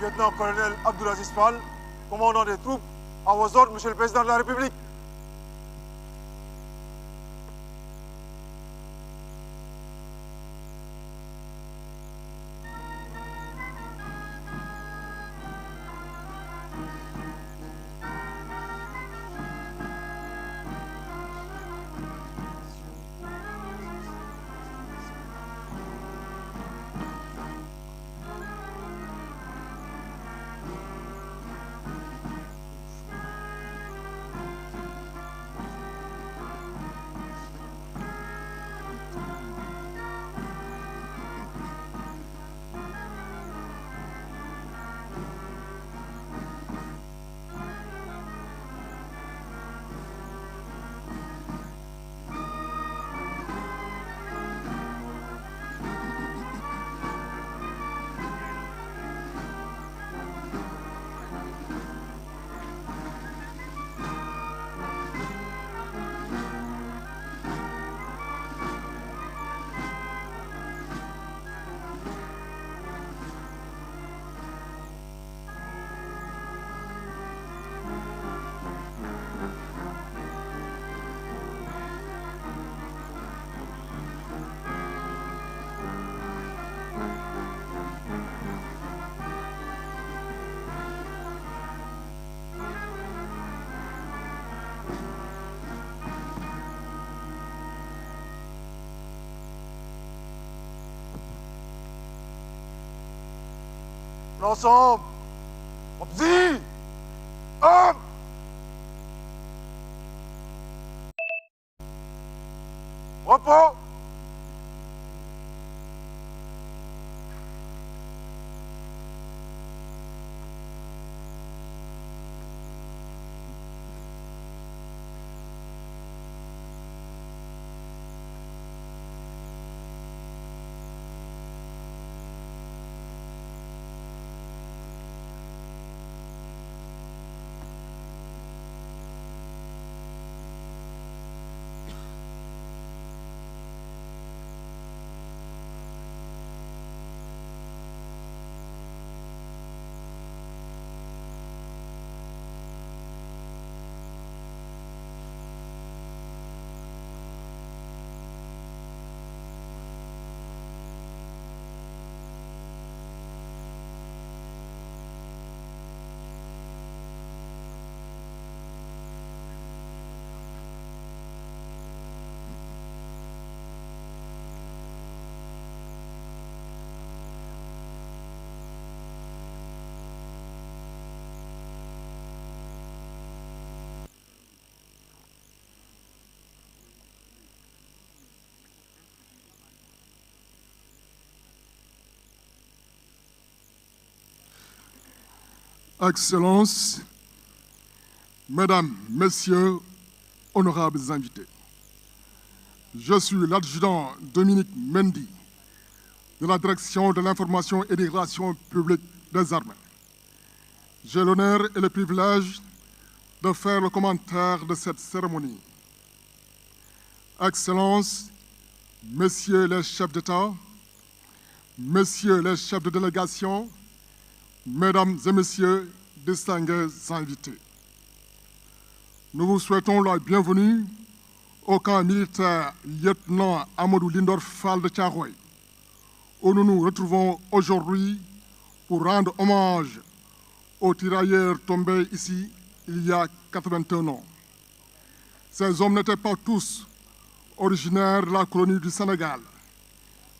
lieutenant-colonel Abdoulaziz Fall, commandant des troupes, à vos ordres, Monsieur le Président de la République. L'ensemble, Obzi, repos. Excellences, Mesdames, Messieurs, honorables invités, je suis l'adjudant Dominique Mendy de la Direction de l'information et des relations publiques des armées. J'ai l'honneur et le privilège de faire le commentaire de cette cérémonie. Excellences, Messieurs les chefs d'État, Messieurs les chefs de délégation, Mesdames et Messieurs, distingués invités, nous vous souhaitons la bienvenue au camp militaire lieutenant Amadou Lindor Fall de Thiaroye, où nous nous retrouvons aujourd'hui pour rendre hommage aux tirailleurs tombés ici il y a 81 ans. Ces hommes n'étaient pas tous originaires de la colonie du Sénégal.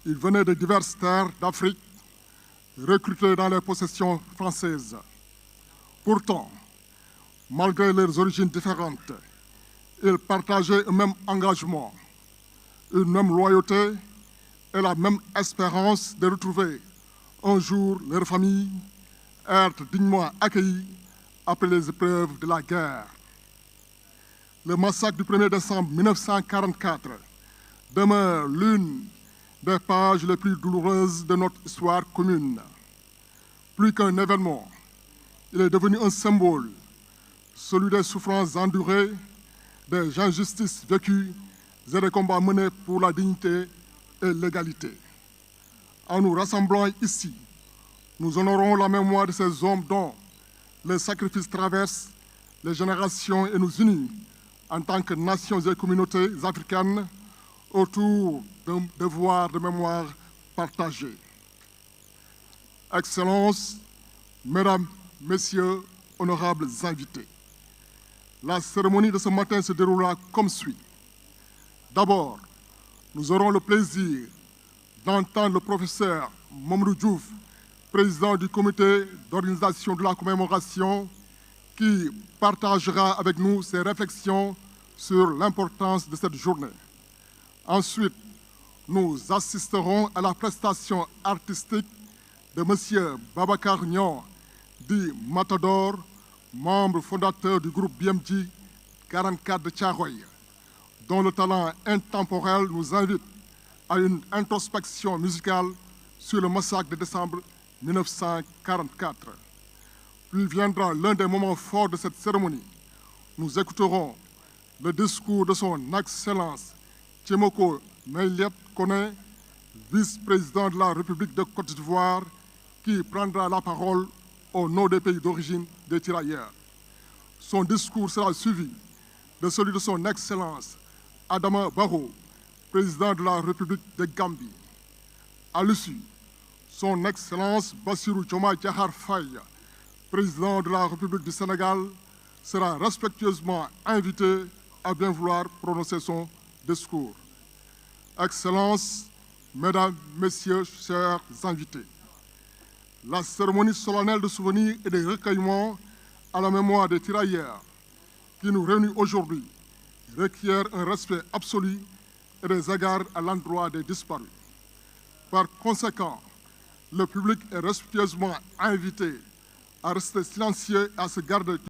Ils venaient de diverses terres d'Afrique, recrutés dans les possessions françaises. Pourtant, malgré leurs origines différentes, ils partageaient un même engagement, une même loyauté et la même espérance de retrouver un jour leur famille, être dignement accueillis après les épreuves de la guerre. Le massacre du 1er décembre 1944 demeure l'une des pages les plus douloureuses de notre histoire commune. Plus qu'un événement, il est devenu un symbole, celui des souffrances endurées, des injustices vécues et des combats menés pour la dignité et l'égalité. En nous rassemblant ici, nous honorons la mémoire de ces hommes dont les sacrifices traversent les générations et nous unissent en tant que nations et communautés africaines autour d'un devoir de mémoire partagé. Excellences, Mesdames, Messieurs, honorables invités, la cérémonie de ce matin se déroulera comme suit. D'abord, nous aurons le plaisir d'entendre le professeur Mamadou Diouf, président du comité d'organisation de la commémoration, qui partagera avec nous ses réflexions sur l'importance de cette journée. Ensuite, nous assisterons à la prestation artistique de M. Babacar Niang, dit Matador, membre fondateur du groupe BMG 44 de Thiaroye, dont le talent intemporel nous invite à une introspection musicale sur le massacre de décembre 1944. Puis viendra l'un des moments forts de cette cérémonie. Nous écouterons le discours de son Excellence Tchemoko Meillet Koné, vice-président de la République de Côte d'Ivoire, qui prendra la parole au nom des pays d'origine des tirailleurs. Son discours sera suivi de celui de son Excellence Adama Barrow, président de la République de Gambie. À l'issue, son Excellence Bassirou Diomaye Diakhar Faye, président de la République du Sénégal, sera respectueusement invité à bien vouloir prononcer son discours. Excellences, Mesdames, Messieurs, chers invités, la cérémonie solennelle de souvenir et de recueillement à la mémoire des tirailleurs qui nous réunit aujourd'hui requiert un respect absolu et des égards à l'endroit des disparus. Par conséquent, le public est respectueusement invité à rester silencieux et à se garder